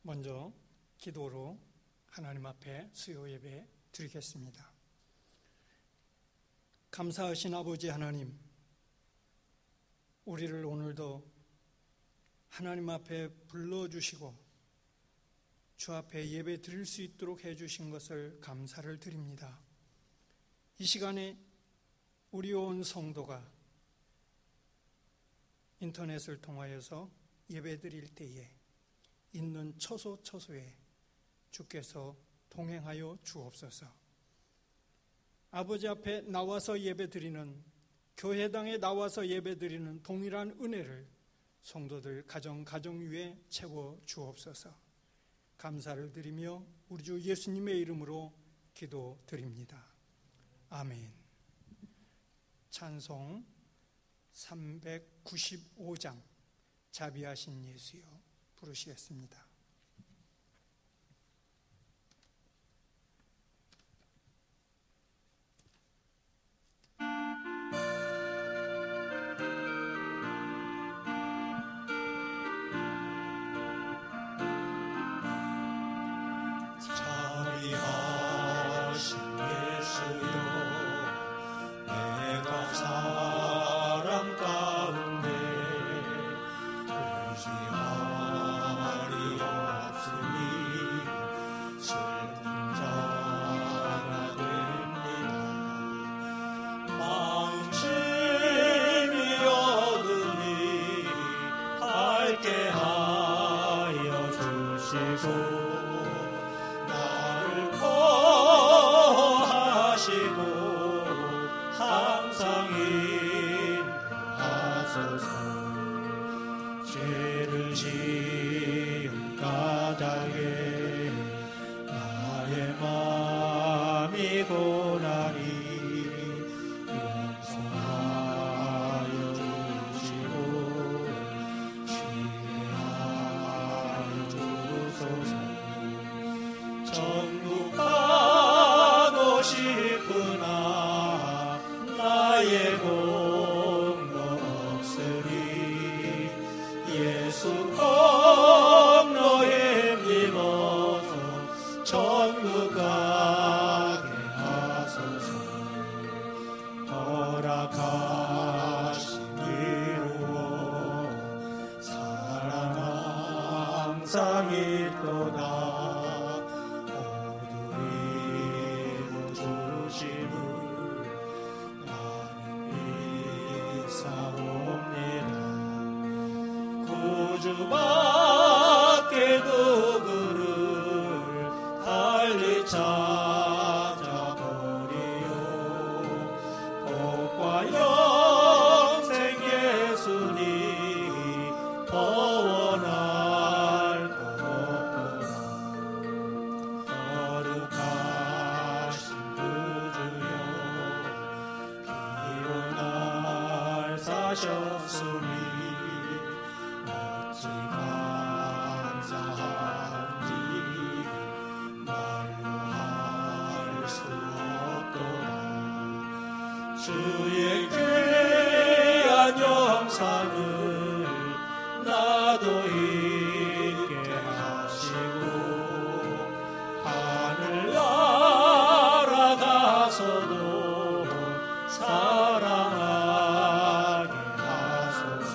먼저 기도로 하나님 앞에 수요 예배 드리겠습니다. 감사하신 아버지 하나님, 우리를 오늘도 하나님 앞에 불러주시고 주 앞에 예배 드릴 수 있도록 해주신 것을 감사를 드립니다. 이 시간에 우리 온 성도가 인터넷을 통하여서 예배 드릴 때에 있는 처소처소에 주께서 동행하여 주옵소서. 아버지 앞에 나와서 예배 드리는, 교회당에 나와서 예배 드리는 동일한 은혜를 성도들 가정 위에 채워 주옵소서. 감사를 드리며 우리 주 예수님의 이름으로 기도드립니다. 아멘. 찬송 395장 자비하신 예수여 부르시겠습니다. 주밖에 누구를 달리 찾아보리요. 복과 영생 예수님 더 원할 것 없구나. 거룩하신 구주여 피로 날 사셨으니 주의 귀한 영상을 나도 있게 하시고 하늘 날아가서도 사랑하게 하소서.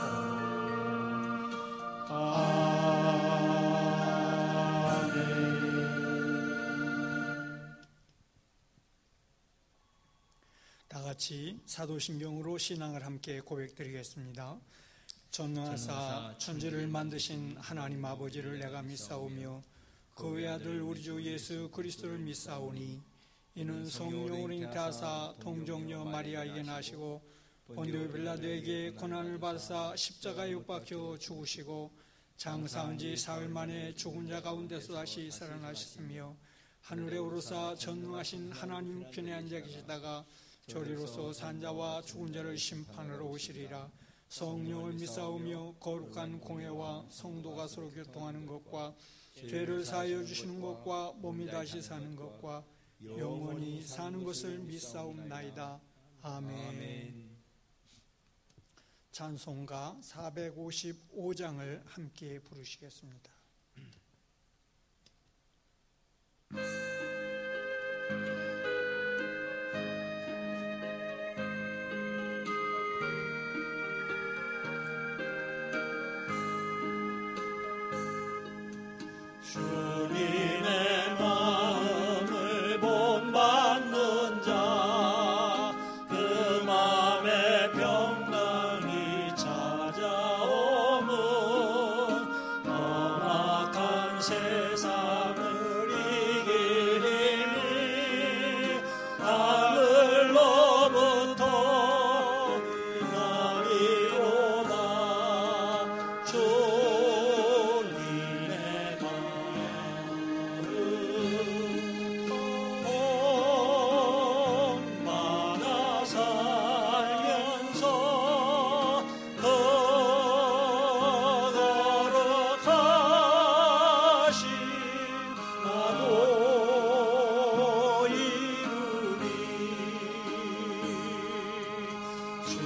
다 같이 사도신경으로 신앙을 함께 고백드리겠습니다. 전능하사 천지를 만드신 하나님 아버지를 내가 믿사오며 그 외아들 우리 주 예수 그리스도를 믿사오니 이는 성령으로 잉태하사 동정녀 마리아에게 나시고 본디오 빌라도에게 고난을 받으사 십자가에 못 박혀 죽으시고 장사한 지 사흘 만에 죽은 자 가운데서 다시 살아나셨으며 하늘에 오르사 전능하신 하나님 편에 앉아 계시다가 저리로서 산자와 죽은 자를 심판하러 오시리라. 성령을 믿사오며 거룩한 공회와 성도가 서로 교통하는 것과 죄를 사하여 주시는 것과 몸이 다시 사는 것과 영원히 사는 것을 믿사옵나이다. 아멘. 찬송가 455장을 함께 부르시겠습니다.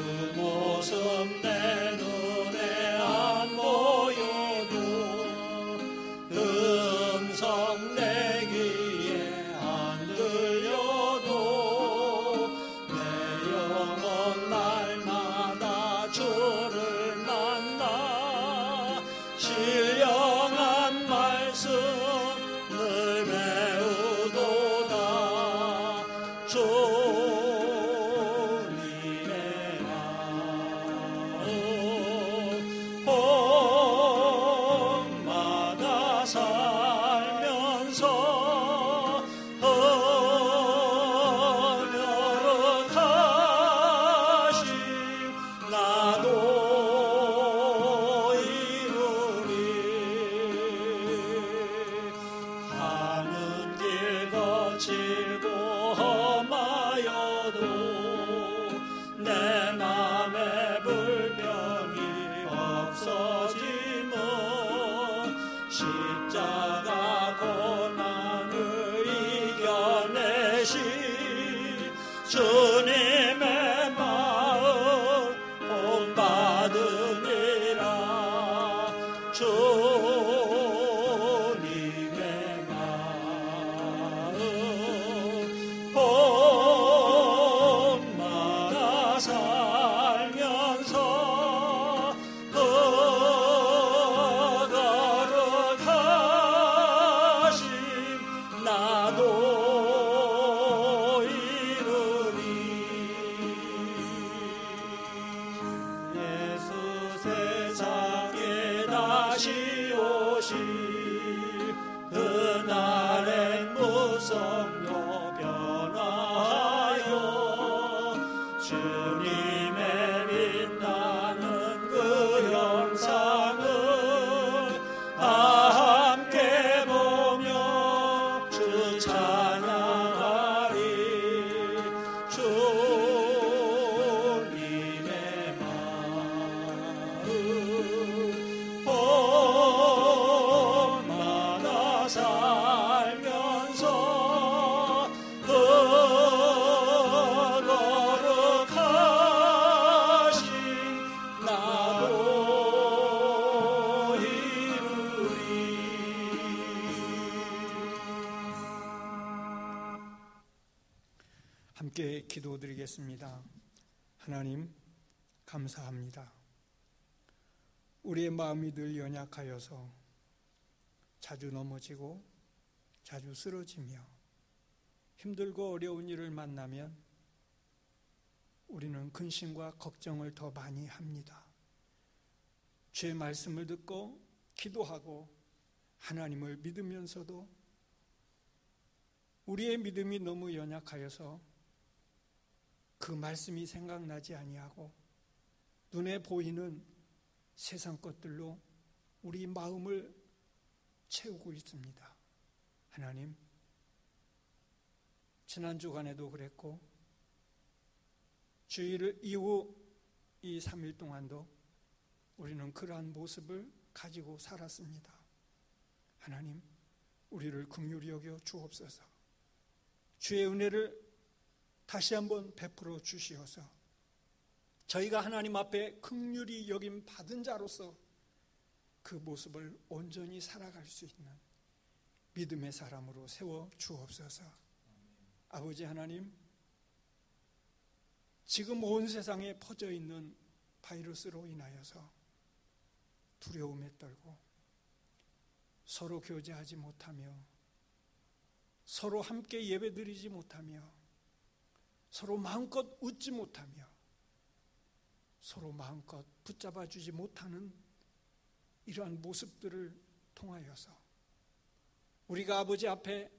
그 모습 내 눈에 안 보여도 그 음성 내 귀에 안 들려도 내 영혼 날마다 주를 만나 신령한 말씀 늘 배우도다 주님의 마음 봄마다 살면서 헌혈하신 나도 이루리 가는 길 거칠고 험하여도 내 맘에 불평이 없어짐은 십자가 고난을 이겨내신 주님의 마음 본받으리라 주님의 마음 봄마다 살면서 거룩하신 나도 이루리 예수 세상에 다시 오시 그날엔 무성로 변화하여 주님의 빛나는 그 형상을 함께 보며 주 찬양하리 주님의 마음 봄마다 살면서 거룩하신 나도 이루리 함께 기도드리겠습니다. 하나님, 감사합니다. 우리의 마음이 늘 연약하여서 자주 넘어지고 자주 쓰러지며 힘들고 어려운 일을 만나면 우리는 근심과 걱정을 더 많이 합니다. 주의 말씀을 듣고 기도하고 하나님을 믿으면서도 우리의 믿음이 너무 연약하여서 그 말씀이 생각나지 아니하고 눈에 보이는 세상 것들로 우리 마음을 채우고 있습니다. 하나님, 지난 주간에도 그랬고 주일 이후 이 3일 동안도 우리는 그러한 모습을 가지고 살았습니다. 하나님, 우리를 긍휼히 여겨 주옵소서. 주의 은혜를 다시 한번 베풀어 주시어서 저희가 하나님 앞에 긍휼히 여김 받은 자로서 그 모습을 온전히 살아갈 수 있는 믿음의 사람으로 세워 주옵소서. 아버지 하나님, 지금 온 세상에 퍼져 있는 바이러스로 인하여서 두려움에 떨고 서로 교제하지 못하며 서로 함께 예배드리지 못하며 서로 마음껏 웃지 못하며 서로 마음껏 붙잡아 주지 못하는 이러한 모습들을 통하여서 우리가 아버지 앞에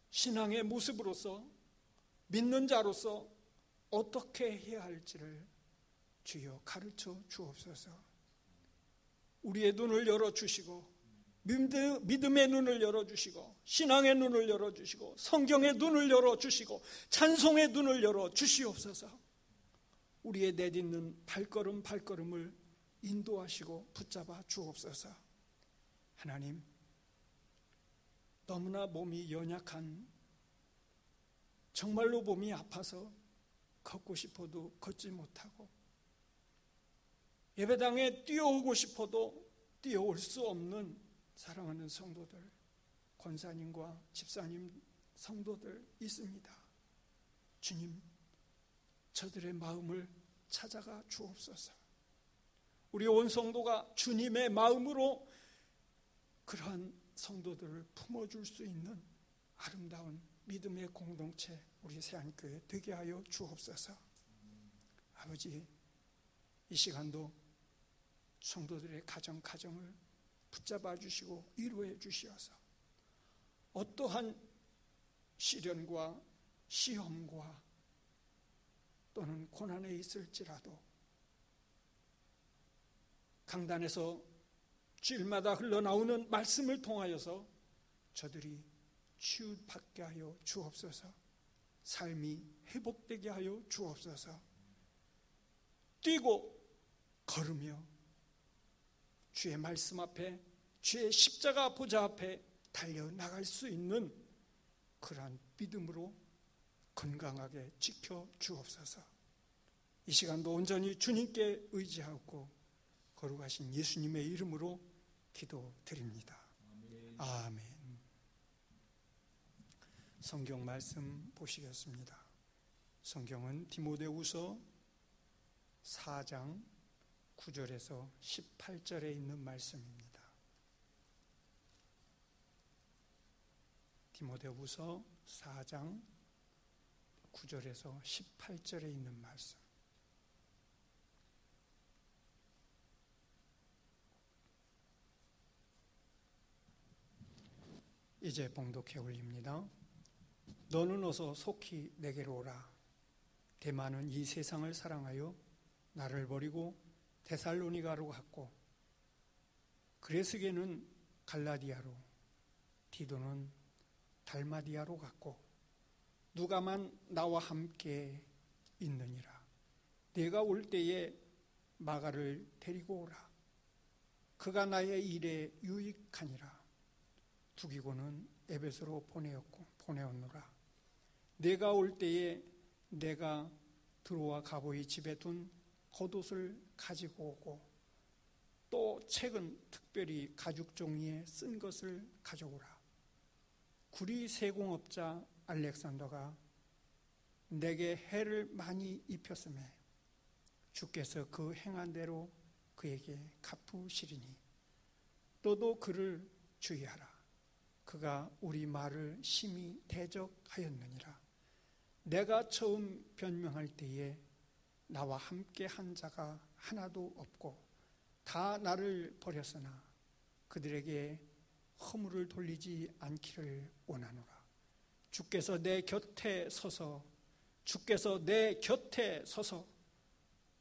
신앙의 모습으로서 믿는 자로서 어떻게 해야 할지를 주여 가르쳐 주옵소서. 우리의 눈을 열어주시고 믿음의 눈을 열어주시고 신앙의 눈을 열어주시고 성경의 눈을 열어주시고 찬송의 눈을 열어주시옵소서. 우리의 내딛는 발걸음을 인도하시고 붙잡아 주옵소서. 하나님, 너무나 몸이 연약한, 정말로 몸이 아파서 걷고 싶어도 걷지 못하고 예배당에 뛰어오고 싶어도 뛰어올 수 없는 사랑하는 성도들, 권사님과 집사님, 성도들 있습니다. 주님, 저들의 마음을 찾아가 주옵소서. 우리 온 성도가 주님의 마음으로 그러한 성도들을 품어줄 수 있는 아름다운 믿음의 공동체, 우리 새안교회 되게 하여 주옵소서. 아버지, 이 시간도 성도들의 가정을 붙잡아 주시고 위로해 주시어서 어떠한 시련과 시험과 또는 고난에 있을지라도 강단에서 주일마다 흘러나오는 말씀을 통하여서 저들이 치유받게 하여 주옵소서. 삶이 회복되게 하여 주옵소서. 뛰고 걸으며 주의 말씀 앞에, 주의 십자가 보좌 앞에 달려나갈 수 있는 그러한 믿음으로 건강하게 지켜 주옵소서. 이 시간도 온전히 주님께 의지하고 거룩하신 예수님의 이름으로 기도드립니다. 아멘. 성경 말씀 보시겠습니다. 성경은 디모데후서 4장 9절에서 18절에 있는 말씀입니다. 디모데후서 4장 9절에서 18절에 있는 말씀. 이제 봉독해 올립니다. 너는 어서 속히 내게로 오라. 대만은 이 세상을 사랑하여 나를 버리고 데살로니가로 갔고, 그레스게는 갈라디아로, 디도는 달마디아로 갔고, 누가만 나와 함께 있느니라. 내가 올 때에 마가를 데리고 오라. 그가 나의 일에 유익하니라. 두기고는 에베소로 보내었노라. 내가 올 때에 내가 드로아 가보이 집에 둔 겉옷을 가지고 오고, 또 책은 특별히 가죽 종이에 쓴 것을 가져오라. 구리 세공업자 알렉산더가 내게 해를 많이 입혔음에 주께서 그 행한 대로 그에게 갚으시리니 너도 그를 주의하라. 그가 우리 말을 심히 대적하였느니라. 내가 처음 변명할 때에 나와 함께 한 자가 하나도 없고 다 나를 버렸으나 그들에게 허물을 돌리지 않기를 원하노라. 주께서 내 곁에 서서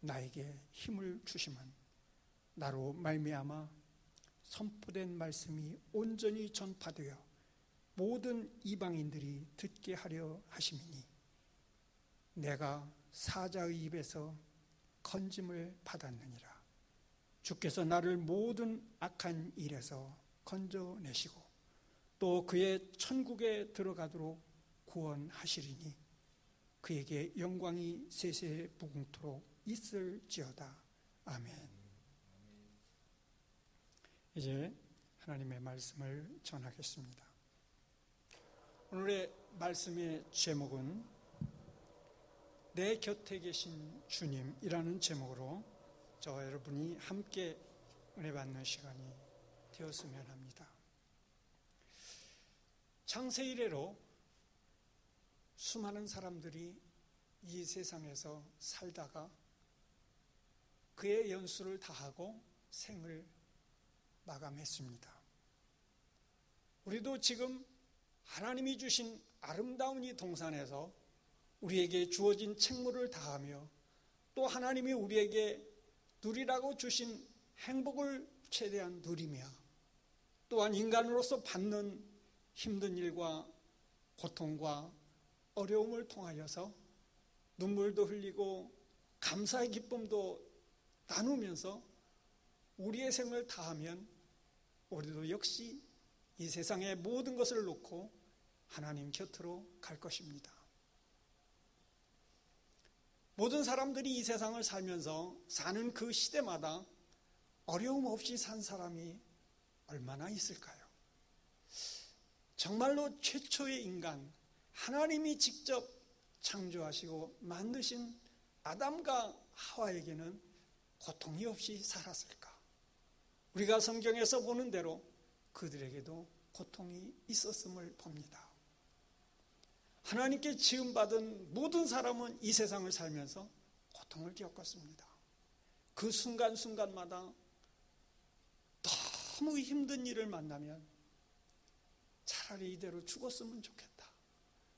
나에게 힘을 주시면 나로 말미암아 선포된 말씀이 온전히 전파되어 모든 이방인들이 듣게 하려 하심이니 내가 사자의 입에서 건짐을 받았느니라. 주께서 나를 모든 악한 일에서 건져내시고 또 그의 천국에 들어가도록 구원하시리니 그에게 영광이 세세 무궁토록 있을지어다. 아멘. 이제 하나님의 말씀을 전하겠습니다. 오늘의 말씀의 제목은 내 곁에 계신 주님이라는 제목으로 저와 여러분이 함께 은혜 받는 시간이 되었으면 합니다. 창세 이래로 수많은 사람들이 이 세상에서 살다가 그의 연수를 다하고 생을 마감했습니다. 우리도 지금 하나님이 주신 아름다운 이 동산에서 우리에게 주어진 책무를 다하며 또 하나님이 우리에게 누리라고 주신 행복을 최대한 누리며 또한 인간으로서 받는 힘든 일과 고통과 어려움을 통하여서 눈물도 흘리고 감사의 기쁨도 나누면서 우리의 생을 다하면 우리도 역시 이 세상의 모든 것을 놓고 하나님 곁으로 갈 것입니다. 모든 사람들이 이 세상을 살면서 사는 그 시대마다 어려움 없이 산 사람이 얼마나 있을까요? 정말로 최초의 인간, 하나님이 직접 창조하시고 만드신 아담과 하와에게는 고통이 없이 살았을까? 우리가 성경에서 보는 대로 그들에게도 고통이 있었음을 봅니다. 하나님께 지음받은 모든 사람은 이 세상을 살면서 고통을 겪었습니다. 그 순간순간마다 너무 힘든 일을 만나면 차라리 이대로 죽었으면 좋겠다.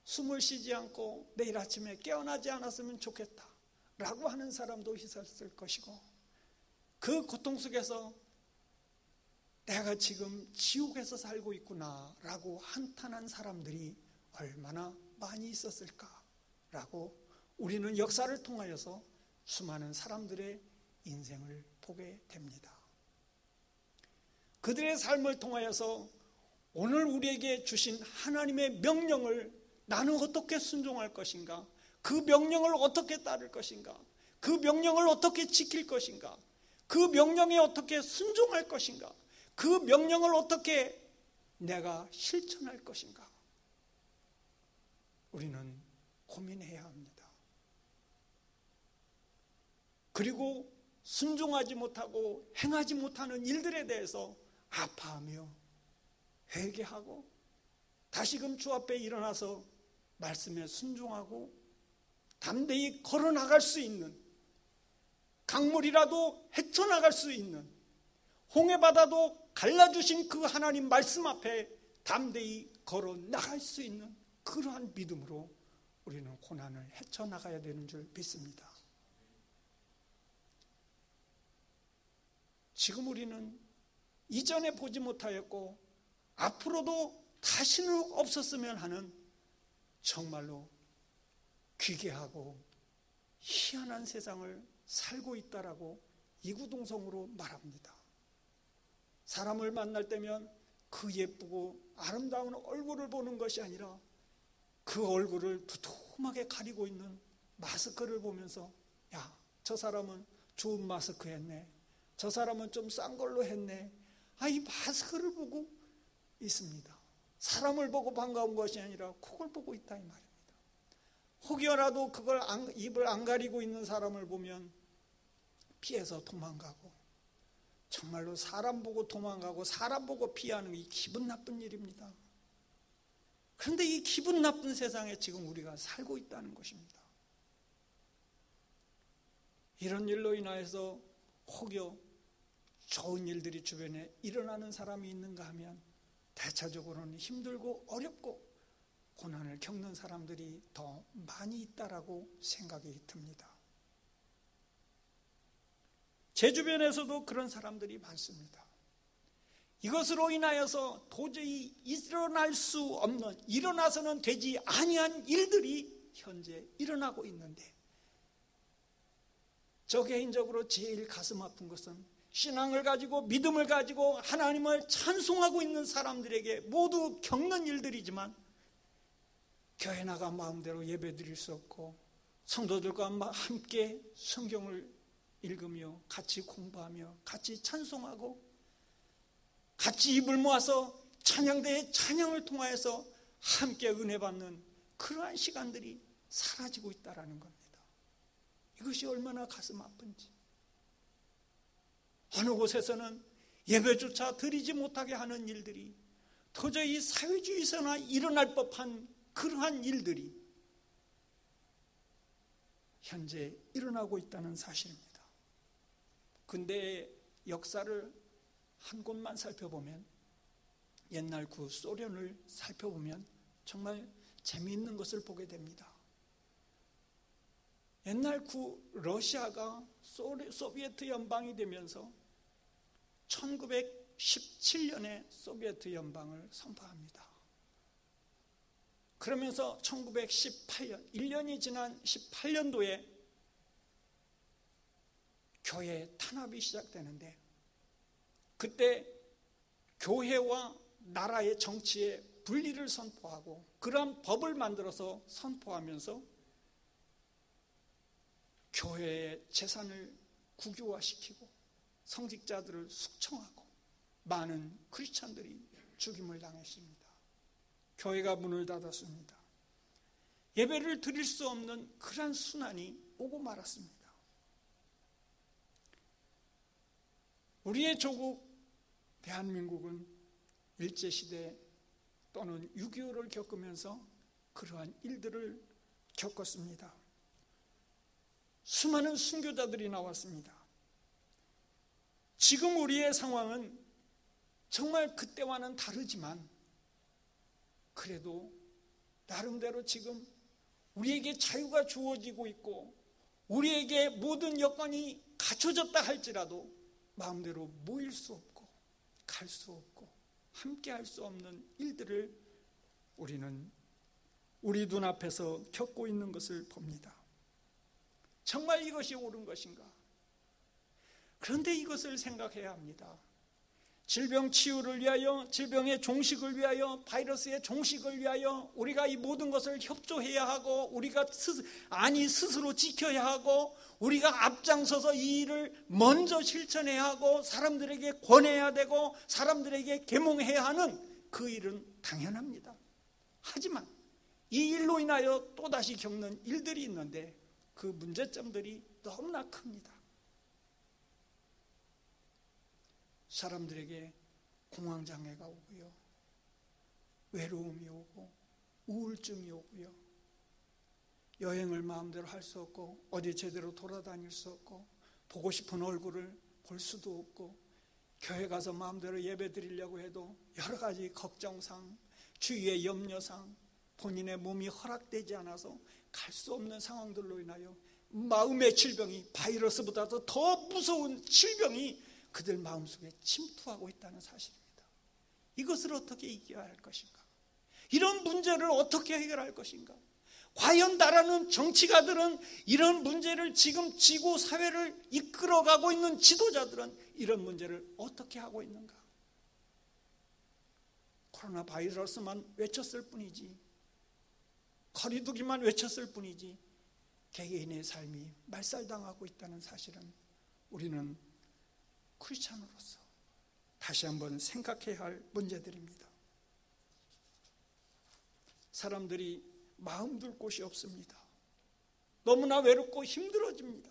숨을 쉬지 않고 내일 아침에 깨어나지 않았으면 좋겠다 라고 하는 사람도 있었을 것이고, 그 고통 속에서 내가 지금 지옥에서 살고 있구나 라고 한탄한 사람들이 얼마나 많이 있었을까라고 우리는 역사를 통하여서 수많은 사람들의 인생을 보게 됩니다. 그들의 삶을 통하여서 오늘 우리에게 주신 하나님의 명령을 나는 어떻게 순종할 것인가? 그 명령을 어떻게 따를 것인가? 그 명령을 어떻게 지킬 것인가? 그 명령에 어떻게 순종할 것인가? 그 명령을 어떻게 내가 실천할 것인가? 우리는 고민해야 합니다. 그리고 순종하지 못하고 행하지 못하는 일들에 대해서 아파하며 회개하고 다시금 주 앞에 일어나서 말씀에 순종하고 담대히 걸어나갈 수 있는, 강물이라도 헤쳐나갈 수 있는, 홍해바다도 갈라주신 그 하나님 말씀 앞에 담대히 걸어나갈 수 있는 그러한 믿음으로 우리는 고난을 헤쳐나가야 되는 줄 믿습니다. 지금 우리는 이전에 보지 못하였고 앞으로도 다시는 없었으면 하는 정말로 귀괴하고 희한한 세상을 살고 있다라고 이구동성으로 말합니다. 사람을 만날 때면 그 예쁘고 아름다운 얼굴을 보는 것이 아니라 그 얼굴을 두툼하게 가리고 있는 마스크를 보면서, 야, 저 사람은 좋은 마스크 했네, 저 사람은 좀 싼 걸로 했네, 이 마스크를 보고 있습니다. 사람을 보고 반가운 것이 아니라 그걸 보고 있다 이 말입니다. 혹여라도 그걸 입을 안 가리고 있는 사람을 보면 피해서 도망가고, 정말로 사람 보고 도망가고 사람 보고 피하는 이 기분 나쁜 일입니다. 그런데 이 기분 나쁜 세상에 지금 우리가 살고 있다는 것입니다. 이런 일로 인하여서 혹여 좋은 일들이 주변에 일어나는 사람이 있는가 하면 대체적으로는 힘들고 어렵고 고난을 겪는 사람들이 더 많이 있다라고 생각이 듭니다. 제 주변에서도 그런 사람들이 많습니다. 이것으로 인하여서 도저히 일어날 수 없는, 일어나서는 되지 아니한 일들이 현재 일어나고 있는데, 저 개인적으로 제일 가슴 아픈 것은 신앙을 가지고 믿음을 가지고 하나님을 찬송하고 있는 사람들에게 모두 겪는 일들이지만 교회 나가 마음대로 예배 드릴 수 없고 성도들과 함께 성경을 읽으며 같이 공부하며 같이 찬송하고 같이 입을 모아서 찬양대의 찬양을 통하여서 함께 은혜 받는 그러한 시간들이 사라지고 있다는 겁니다. 이것이 얼마나 가슴 아픈지. 어느 곳에서는 예배조차 드리지 못하게 하는 일들이, 도저히 사회주의에서나 일어날 법한 그러한 일들이 현재 일어나고 있다는 사실입니다. 근데 역사를 한 곳만 살펴보면, 옛날 그 소련을 살펴보면 정말 재미있는 것을 보게 됩니다. 옛날 그 러시아가 소비에트 연방이 되면서 1917년에 소비에트 연방을 선포합니다. 그러면서 1918년, 1년이 지난 18년도에 교회 탄압이 시작되는데, 그때 교회와 나라의 정치의 분리를 선포하고 그러한 법을 만들어서 선포하면서 교회의 재산을 국유화시키고 성직자들을 숙청하고 많은 크리스찬들이 죽임을 당했습니다. 교회가 문을 닫았습니다. 예배를 드릴 수 없는 그러한 순환이 오고 말았습니다. 우리의 조국 대한민국은 일제시대 또는 6.25를 겪으면서 그러한 일들을 겪었습니다. 수많은 순교자들이 나왔습니다. 지금 우리의 상황은 정말 그때와는 다르지만 그래도 나름대로 지금 우리에게 자유가 주어지고 있고 우리에게 모든 여건이 갖춰졌다 할지라도 마음대로 모일 수 없고 갈 수 없고 함께 할 수 없는 일들을 우리는 우리 눈앞에서 겪고 있는 것을 봅니다. 정말 이것이 옳은 것인가? 그런데 이것을 생각해야 합니다. 질병 치유를 위하여, 질병의 종식을 위하여, 바이러스의 종식을 위하여 우리가 이 모든 것을 협조해야 하고 우리가 스스로 지켜야 하고 우리가 앞장서서 이 일을 먼저 실천해야 하고 사람들에게 권해야 되고 사람들에게 계몽해야 하는 그 일은 당연합니다. 하지만 이 일로 인하여 또다시 겪는 일들이 있는데 그 문제점들이 너무나 큽니다. 사람들에게 공황장애가 오고요, 외로움이 오고 우울증이 오고요, 여행을 마음대로 할 수 없고 어디 제대로 돌아다닐 수 없고 보고 싶은 얼굴을 볼 수도 없고 교회 가서 마음대로 예배 드리려고 해도 여러 가지 걱정상, 주위의 염려상 본인의 몸이 허락되지 않아서 갈 수 없는 상황들로 인하여 마음의 질병이 바이러스보다도 더 무서운 질병이 그들 마음속에 침투하고 있다는 사실입니다. 이것을 어떻게 이겨야 할 것인가? 이런 문제를 어떻게 해결할 것인가? 과연 나라는 정치가들은 이런 문제를 지금 지구 사회를 이끌어가고 있는 지도자들은 이런 문제를 어떻게 하고 있는가? 코로나 바이러스만 외쳤을 뿐이지, 거리두기만 외쳤을 뿐이지 개개인의 삶이 말살당하고 있다는 사실은 우리는 크리스찬으로서 다시 한번 생각해야 할 문제들입니다. 사람들이 마음 둘 곳이 없습니다. 너무나 외롭고 힘들어집니다.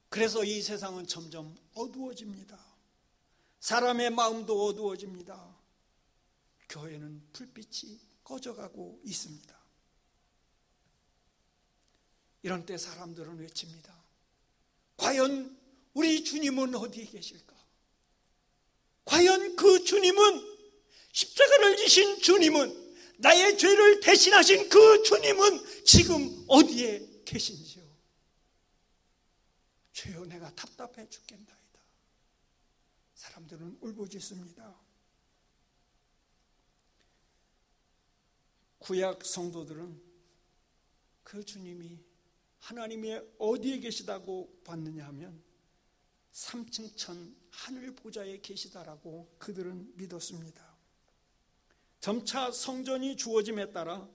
그래서 이 세상은 점점 어두워집니다. 사람의 마음도 어두워집니다. 교회는 불빛이 꺼져가고 있습니다. 이런 때 사람들은 외칩니다. 과연 우리 주님은 어디에 계실까? 과연 그 주님은, 십자가를 지신 주님은, 나의 죄를 대신하신 그 주님은 지금 어디에 계신지요? 주여, 내가 답답해 죽겠나이다. 사람들은 울부짖습니다. 구약 성도들은 그 주님이 하나님이 어디에 계시다고 봤느냐 하면 3층 천 하늘 보좌에 계시다라고 그들은 믿었습니다. 점차 성전이 주어짐에 따라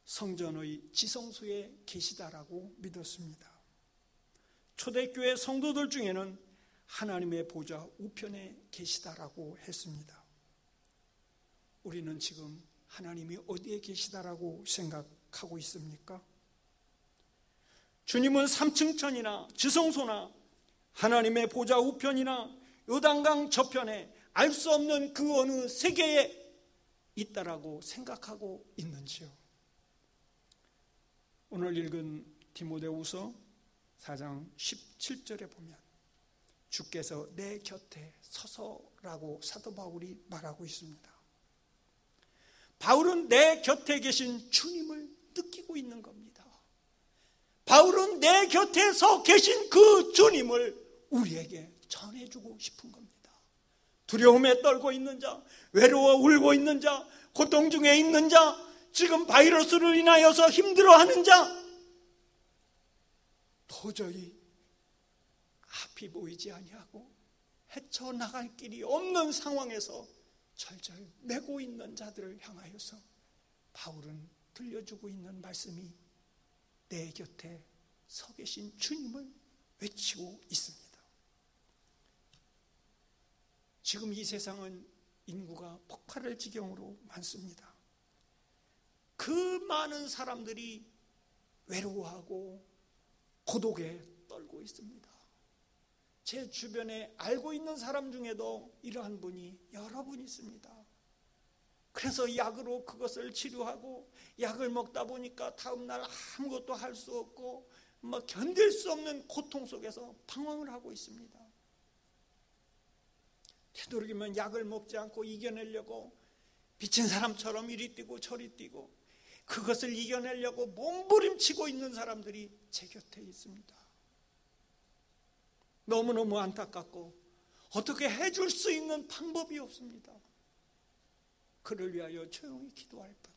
성전의 지성소에 계시다라고 믿었습니다. 초대교회 성도들 중에는 하나님의 보좌 우편에 계시다라고 했습니다. 우리는 지금 하나님이 어디에 계시다라고 생각하고 있습니까? 주님은 3층 천이나 지성소나 하나님의 보좌 우편이나 요단강 저편에 알 수 없는 그 어느 세계에 있다라고 생각하고 있는지요? 오늘 읽은 디모데후서 4장 17절에 보면 주께서 내 곁에 서서라고 사도 바울이 말하고 있습니다. 바울은 내 곁에 계신 주님을 느끼고 있는 겁니다. 바울은 내 곁에 서 계신 그 주님을 우리에게 전해주고 싶은 겁니다. 두려움에 떨고 있는 자, 외로워 울고 있는 자, 고통 중에 있는 자, 지금 바이러스로 인하여서 힘들어하는 자, 도저히 앞이 보이지 아니하고 헤쳐나갈 길이 없는 상황에서 절절 매고 있는 자들을 향하여서 바울은 들려주고 있는 말씀이 내 곁에 서 계신 주님을 외치고 있습니다. 지금 이 세상은 인구가 폭발할 지경으로 많습니다. 그 많은 사람들이 외로워하고 고독에 떨고 있습니다. 제 주변에 알고 있는 사람 중에도 이러한 분이 여러 분 있습니다. 그래서 약으로 그것을 치료하고 약을 먹다 보니까 다음날 아무것도 할 수 없고 견딜 수 없는 고통 속에서 방황을 하고 있습니다. 되도록이면 약을 먹지 않고 이겨내려고 미친 사람처럼 이리 뛰고 저리 뛰고 그것을 이겨내려고 몸부림치고 있는 사람들이 제 곁에 있습니다. 너무너무 안타깝고 어떻게 해줄 수 있는 방법이 없습니다. 그를 위하여 조용히 기도할 뿐.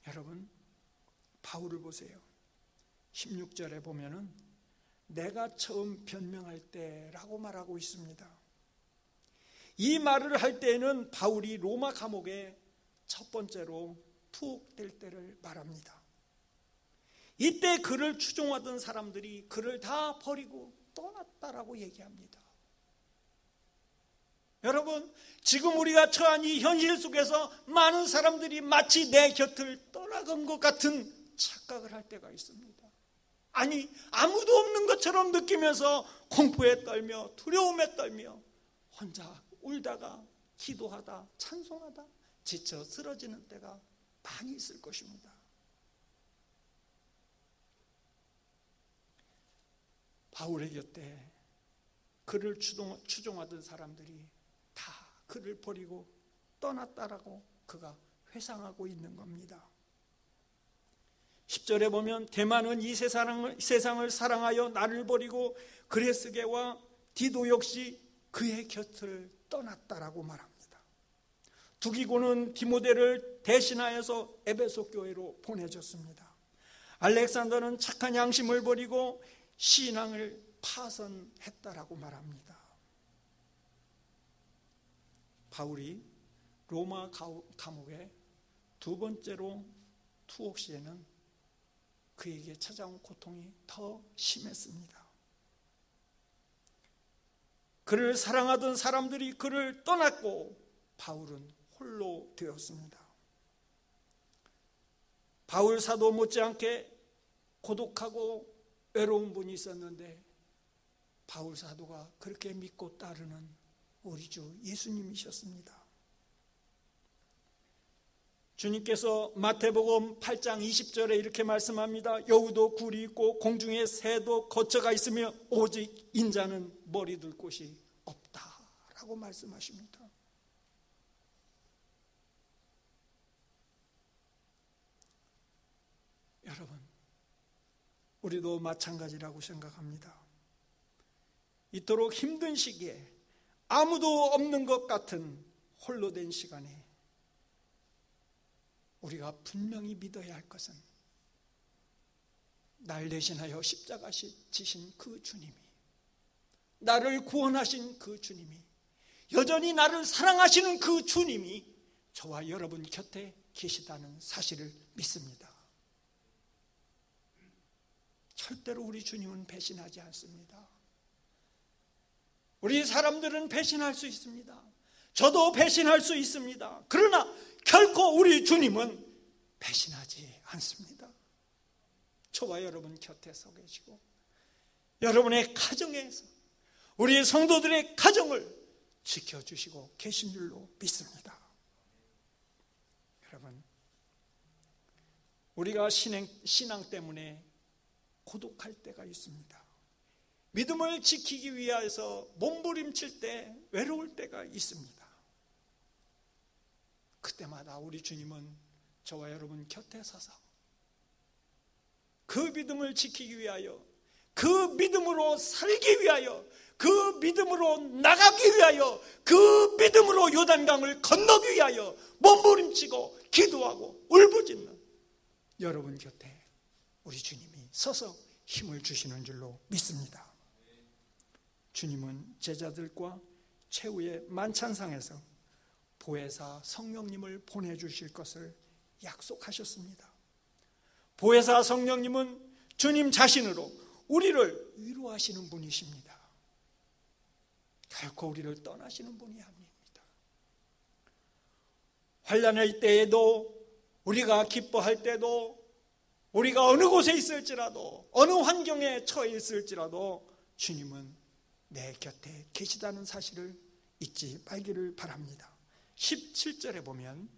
여러분, 바울을 보세요. 16절에 보면은 내가 처음 변명할 때라고 말하고 있습니다. 이 말을 할 때에는 바울이 로마 감옥에 첫 번째로 투옥될 때를 말합니다. 이때 그를 추종하던 사람들이 그를 다 버리고 떠났다라고 얘기합니다. 여러분, 지금 우리가 처한 이 현실 속에서 많은 사람들이 마치 내 곁을 떠나간 것 같은 착각을 할 때가 있습니다. 아니, 아무도 없는 것처럼 느끼면서 공포에 떨며 두려움에 떨며 혼자 울다가 기도하다 찬송하다 지쳐 쓰러지는 때가 많이 있을 것입니다. 바울의 곁에 그를 추종하던 사람들이 다 그를 버리고 떠났다라고 그가 회상하고 있는 겁니다. 10절에 보면 데마는 이 세상을 사랑하여 나를 버리고 그레스게와 디도 역시 그의 곁을 떠났다라고 말합니다. 두기고는 디모데를 대신하여서 에베소 교회로 보내졌습니다. 알렉산더는 착한 양심을 버리고 신앙을 파선했다라고 말합니다. 바울이 로마 감옥에 두 번째로 투옥 시에는 그에게 찾아온 고통이 더 심했습니다. 그를 사랑하던 사람들이 그를 떠났고 바울은 홀로 되었습니다. 바울 사도 못지않게 고독하고 외로운 분이 있었는데 바울 사도가 그렇게 믿고 따르는 우리 주 예수님이셨습니다. 주님께서 마태복음 8장 20절에 이렇게 말씀합니다. 여우도 굴이 있고 공중에 새도 거처가 있으며 오직 인자는 머리 둘 곳이 없다라고 말씀하십니다. 여러분, 우리도 마찬가지라고 생각합니다. 이토록 힘든 시기에 아무도 없는 것 같은 홀로 된 시간에 우리가 분명히 믿어야 할 것은 날 대신하여 십자가 지신 그 주님이, 나를 구원하신 그 주님이, 여전히 나를 사랑하시는 그 주님이 저와 여러분 곁에 계시다는 사실을 믿습니다. 절대로 우리 주님은 배신하지 않습니다. 우리 사람들은 배신할 수 있습니다. 저도 배신할 수 있습니다. 그러나 결코 우리 주님은 배신하지 않습니다. 저와 여러분 곁에 서 계시고 여러분의 가정에서 우리 성도들의 가정을 지켜주시고 계신 줄로 믿습니다. 여러분, 우리가 신앙 때문에 고독할 때가 있습니다. 믿음을 지키기 위해서 몸부림칠 때 외로울 때가 있습니다. 그때마다 우리 주님은 저와 여러분 곁에 서서 그 믿음을 지키기 위하여, 그 믿음으로 살기 위하여, 그 믿음으로 나가기 위하여, 그 믿음으로 요단강을 건너기 위하여 몸부림치고 기도하고 울부짖는 여러분 곁에 우리 주님이 서서 힘을 주시는 줄로 믿습니다. 주님은 제자들과 최후의 만찬상에서 보혜사 성령님을 보내주실 것을 약속하셨습니다. 보혜사 성령님은 주님 자신으로 우리를 위로하시는 분이십니다. 결코 우리를 떠나시는 분이 아닙니다. 환난의 때에도, 우리가 기뻐할 때도, 우리가 어느 곳에 있을지라도, 어느 환경에 처해 있을지라도 주님은 내 곁에 계시다는 사실을 잊지 말기를 바랍니다. 17절에 보면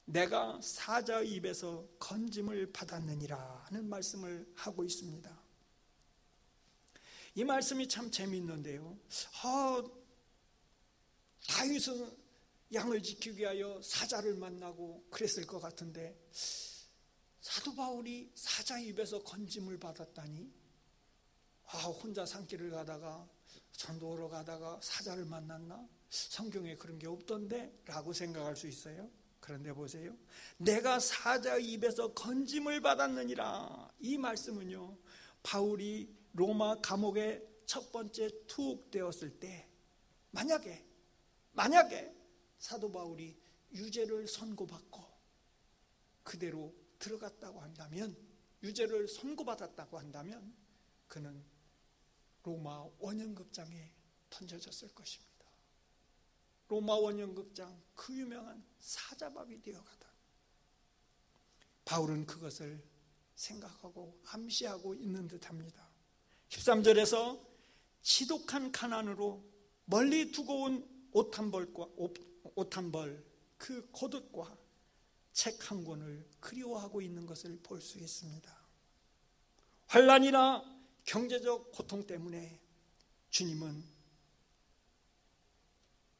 내가 사자의 입에서 건짐을 받았느니라 하는 말씀을 하고 있습니다. 이 말씀이 참 재미있는데요. 다윗은 양을 지키기 위하여 사자를 만나고 그랬을 것 같은데, 사도 바울이 사자의 입에서 건짐을 받았다니, 혼자 산길을 가다가, 전도하러 가다가 사자를 만났나? 성경에 그런 게 없던데? 라고 생각할 수 있어요. 그런데 보세요, 내가 사자의 입에서 건짐을 받았느니라. 이 말씀은요, 바울이 로마 감옥에 첫 번째 투옥되었을 때, 만약에 사도 바울이 유죄를 선고받고 그대로 들어갔다고 한다면, 유죄를 선고받았다고 한다면 그는 로마 원형극장에 던져졌을 것입니다. 로마 원형극장, 그 유명한 사자밥이 되어가다. 바울은 그것을 생각하고 암시하고 있는 듯합니다. 13절에서 지독한 가난으로 멀리 두고 온 옷 한 벌, 그 겉옷과 책 한 권을 그리워하고 있는 것을 볼 수 있습니다. 환난이나 경제적 고통 때문에 주님은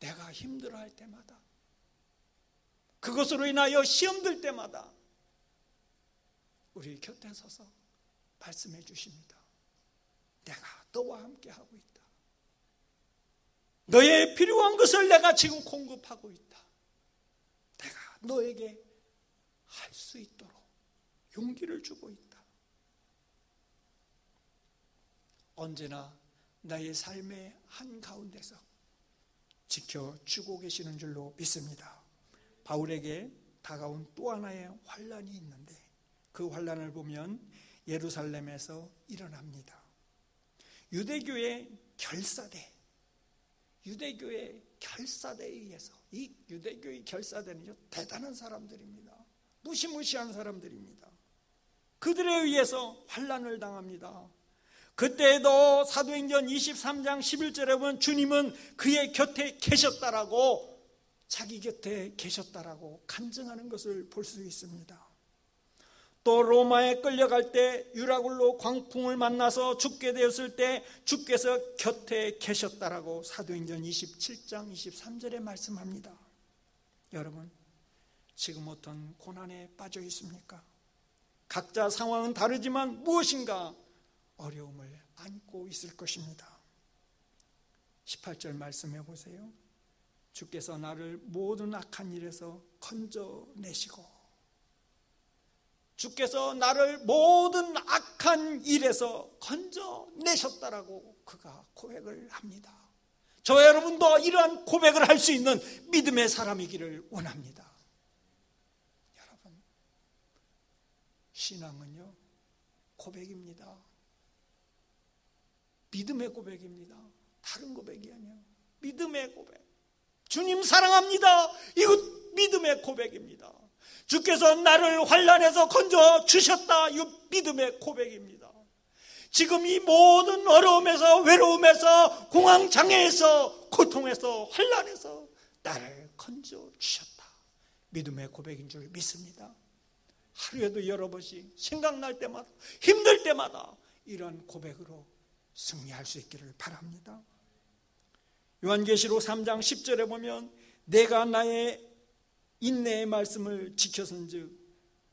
내가 힘들어할 때마다, 그것으로 인하여 시험들 때마다 우리 곁에 서서 말씀해 주십니다. 내가 너와 함께 하고 있다. 너의 필요한 것을 내가 지금 공급하고 있다. 내가 너에게 할 수 있도록 용기를 주고 있다. 언제나 나의 삶의 한가운데서 지켜주고 계시는 줄로 믿습니다. 바울에게 다가온 또 하나의 환난이 있는데, 그 환난을 보면 예루살렘에서 일어납니다. 유대교의 결사대에 의해서, 이 유대교의 결사대는요, 대단한 사람들입니다. 무시무시한 사람들입니다. 그들에 의해서 환난을 당합니다. 그때에도 사도행전 23장 11절에 보면 주님은 그의 곁에 계셨다라고, 자기 곁에 계셨다라고 간증하는 것을 볼 수 있습니다. 또 로마에 끌려갈 때 유라굴로 광풍을 만나서 죽게 되었을 때 주께서 곁에 계셨다라고 사도행전 27장 23절에 말씀합니다. 여러분, 지금 어떤 고난에 빠져 있습니까? 각자 상황은 다르지만 무엇인가 어려움을 안고 있을 것입니다. 18절 말씀해 보세요. 주께서 나를 모든 악한 일에서 건져내시고, 주께서 나를 모든 악한 일에서 건져내셨다라고 그가 고백을 합니다. 저와 여러분도 이러한 고백을 할 수 있는 믿음의 사람이기를 원합니다. 여러분, 신앙은요, 고백입니다. 믿음의 고백입니다. 다른 고백이 아니에요. 믿음의 고백. 주님 사랑합니다. 이거 믿음의 고백입니다. 주께서 나를 환난에서 건져 주셨다. 이 믿음의 고백입니다. 지금 이 모든 어려움에서, 외로움에서, 공황장애에서, 고통에서, 환난에서 나를 건져 주셨다. 믿음의 고백인 줄 믿습니다. 하루에도 여러 번씩 생각날 때마다, 힘들 때마다 이런 고백으로 승리할 수 있기를 바랍니다. 요한계시록 3장 10절에 보면 내가 나의 인내의 말씀을 지켰은즉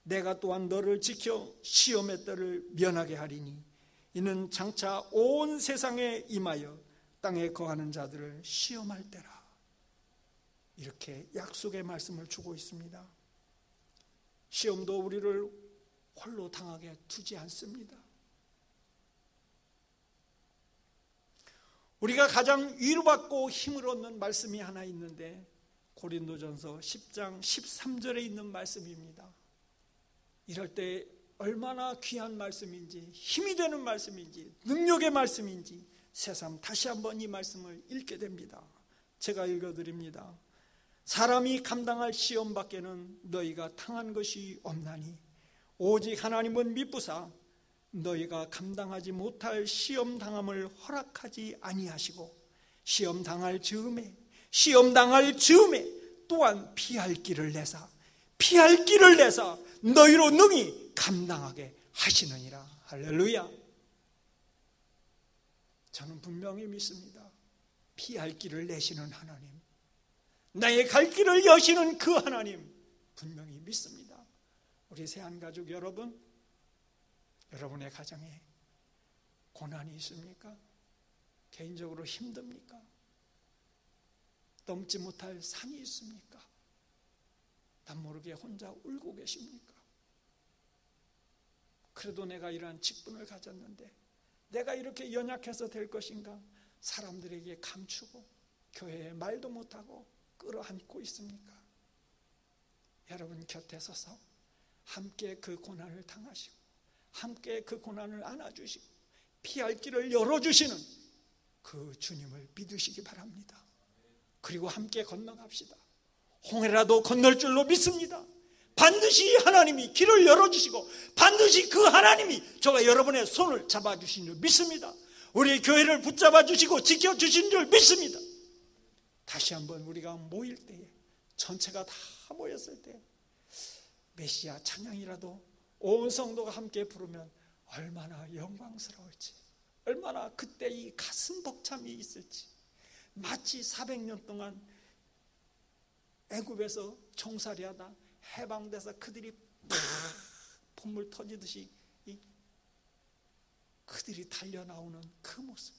내가 또한 너를 지켜 시험의 때를 면하게 하리니 이는 장차 온 세상에 임하여 땅에 거하는 자들을 시험할 때라. 이렇게 약속의 말씀을 주고 있습니다. 시험도 우리를 홀로 당하게 두지 않습니다. 우리가 가장 위로받고 힘을 얻는 말씀이 하나 있는데 고린도전서 10장 13절에 있는 말씀입니다. 이럴 때 얼마나 귀한 말씀인지, 힘이 되는 말씀인지, 능력의 말씀인지 새삼 다시 한번 이 말씀을 읽게 됩니다. 제가 읽어드립니다. 사람이 감당할 시험 밖에는 너희가 당한 것이 없나니 오직 하나님은 미쁘사 너희가 감당하지 못할 시험 당함을 허락하지 아니하시고 시험 당할 즈음에 또한 피할 길을 내사 너희로 능히 감당하게 하시느니라. 할렐루야. 저는 분명히 믿습니다. 피할 길을 내시는 하나님, 나의 갈 길을 여시는 그 하나님 분명히 믿습니다. 우리 새한가족 여러분, 여러분의 가정에 고난이 있습니까? 개인적으로 힘듭니까? 넘지 못할 산이 있습니까? 남 모르게 혼자 울고 계십니까? 그래도 내가 이러한 직분을 가졌는데 내가 이렇게 연약해서 될 것인가? 사람들에게 감추고 교회에 말도 못하고 끌어안고 있습니까? 여러분 곁에 서서 함께 그 고난을 당하시고 함께 그 고난을 안아주시고 피할 길을 열어주시는 그 주님을 믿으시기 바랍니다. 그리고 함께 건너갑시다. 홍해라도 건널 줄로 믿습니다. 반드시 하나님이 길을 열어주시고 반드시 그 하나님이 저와 여러분의 손을 잡아주신 줄 믿습니다. 우리의 교회를 붙잡아 주시고 지켜주신 줄 믿습니다. 다시 한번 우리가 모일 때에, 전체가 다 모였을 때 메시아 찬양이라도 온 성도가 함께 부르면 얼마나 영광스러울지, 얼마나 그때 이 가슴 벅참이 있을지. 마치 400년 동안 애굽에서 종살이하다 해방돼서 그들이 팍 콧물 터지듯이 그들이 달려나오는 그 모습,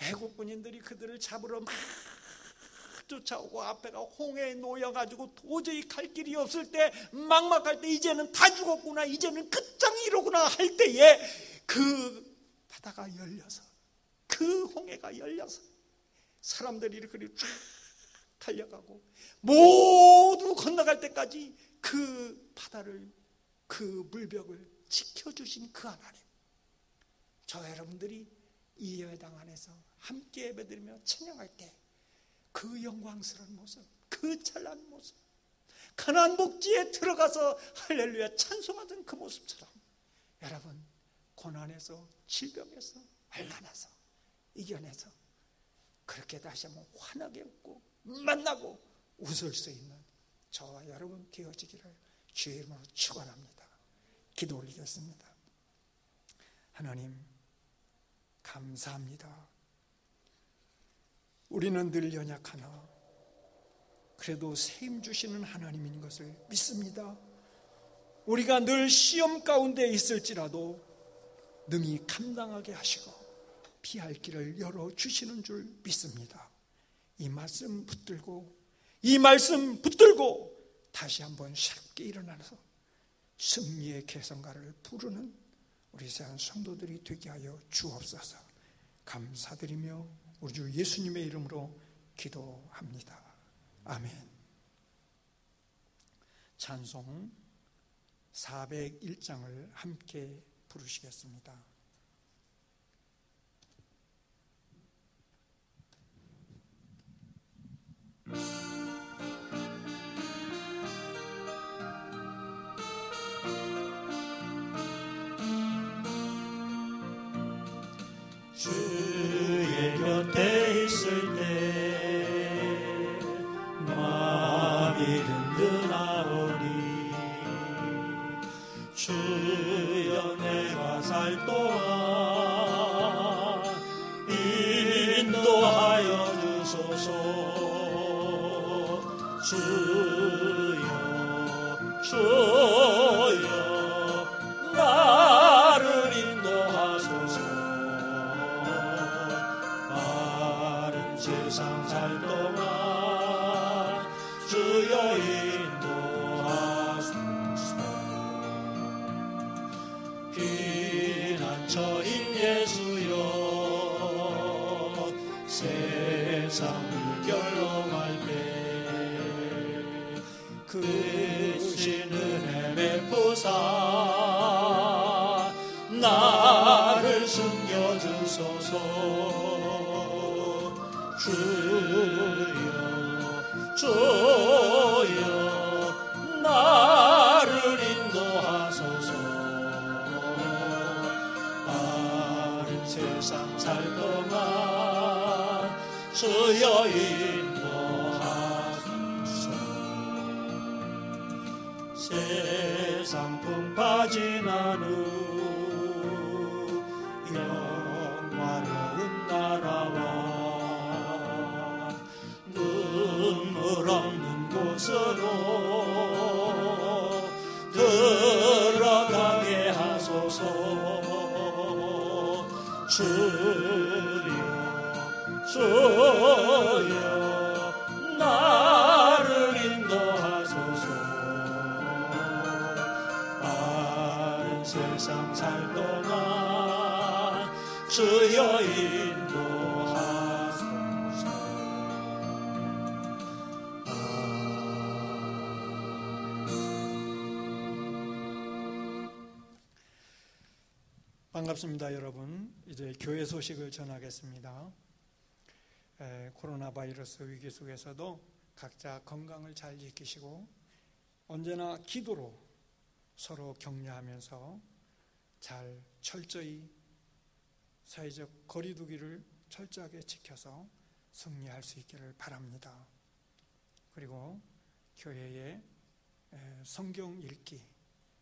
애국 군인들이 그들을 잡으러 막 쫓아오고 앞에가 홍해에 놓여가지고 도저히 갈 길이 없을 때, 막막할 때 이제는 다 죽었구나, 이제는 끝장이로구나 할 때에 그 바다가 열려서, 그 홍해가 열려서 사람들이 이렇게 쭉 달려가고 모두 건너갈 때까지 그 바다를, 그 물벽을 지켜주신 그 하나님, 저 여러분들이 이 예배당 안에서 함께 예배드리며 찬양할 때 그 영광스러운 모습, 그 찬란한 모습, 가나안 복지에 들어가서 할렐루야 찬송하던 그 모습처럼 여러분 고난에서, 질병에서, 환난에서 이겨내서 그렇게 다시 한번 환하게 웃고 만나고 웃을 수 있는 저와 여러분 되어지기를 주의 이름으로 축원합니다. 기도 올리겠습니다. 하나님 감사합니다. 우리는 늘 연약하나 그래도 세임 주시는 하나님인 것을 믿습니다. 우리가 늘 시험 가운데 있을지라도 능히 감당하게 하시고 피할 길을 열어주시는 줄 믿습니다. 이 말씀 붙들고 다시 한번 새롭게 일어나서 승리의 개성가를 부르는 우리 새한 성도들이 되게 하여 주옵소서. 감사드리며 우리 주 예수님의 이름으로 기도합니다. 아멘. 찬송 401장을 함께 부르시겠습니다. 주의 곁에 있을 때 마음이 든든하오니 주여 내가 살 동안 인도하여 주소서. 주여 나를 인도하소서. 바른 세상 살 동안 주여 인도하소서. 피난처인 예수여 크신 은혜 베푸사 나를 숨겨주소서. 주여 나를 인도하소서. 빠른 세상 살 동안 주여 인도하소서. 세상 풍파 지난 후 영화로운 나라와 눈물 없는 곳으로 들어가게 하소서. 주여 나를 인도하소서. 빠른 세상 살 동안 주여 인도하소서. 반갑습니다, 여러분. 이제 교회 소식을 전하겠습니다. 코로나 바이러스 위기 속에서도 각자 건강을 잘 지키시고 언제나 기도로 서로 격려하면서 잘 철저히 사회적 거리두기를 철저하게 지켜서 승리할 수 있기를 바랍니다. 그리고 교회의 성경 읽기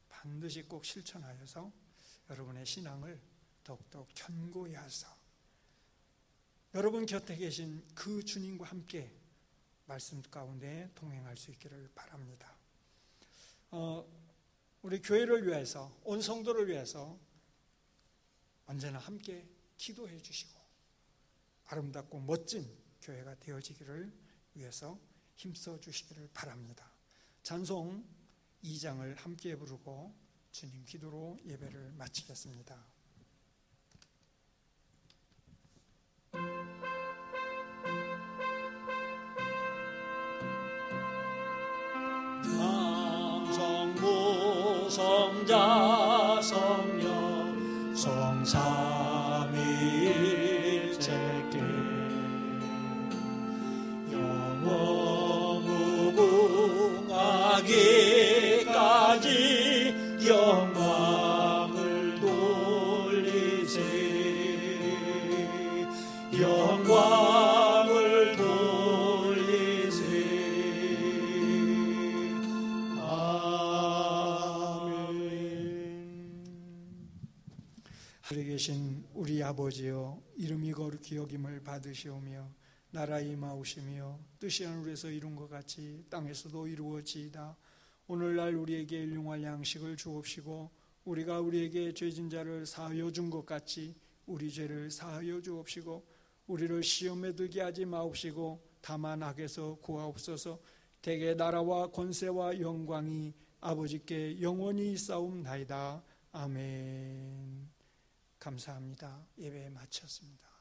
반드시 꼭 실천하여서 여러분의 신앙을 더욱더 견고히 하사 여러분 곁에 계신 그 주님과 함께 말씀 가운데 동행할 수 있기를 바랍니다. 우리 교회를 위해서, 온 성도를 위해서 언제나 함께 기도해 주시고 아름답고 멋진 교회가 되어지기를 위해서 힘써 주시기를 바랍니다. 찬송 2장을 함께 부르고 주님 기도로 예배를 마치겠습니다. 성부 성자 성령 성삼위일체께 영원 무궁하기까지 영광을 돌리세. 영광을 돌리세. 하늘에 계신 우리 아버지여, 이름이 거룩히 여김을 받으시오며 나라 임하오시며 뜻이 하늘에서 이룬 것 같이 땅에서도 이루어지이다. 오늘날 우리에게 일용할 양식을 주옵시고 우리가 우리에게 죄진 자를 사하여 준 것 같이 우리 죄를 사하여 주옵시고 우리를 시험에 들게 하지 마옵시고 다만 악에서 구하옵소서. 대개 나라와 권세와 영광이 아버지께 영원히 있사옵나이다. 아멘. 감사합니다. 예배 마쳤습니다.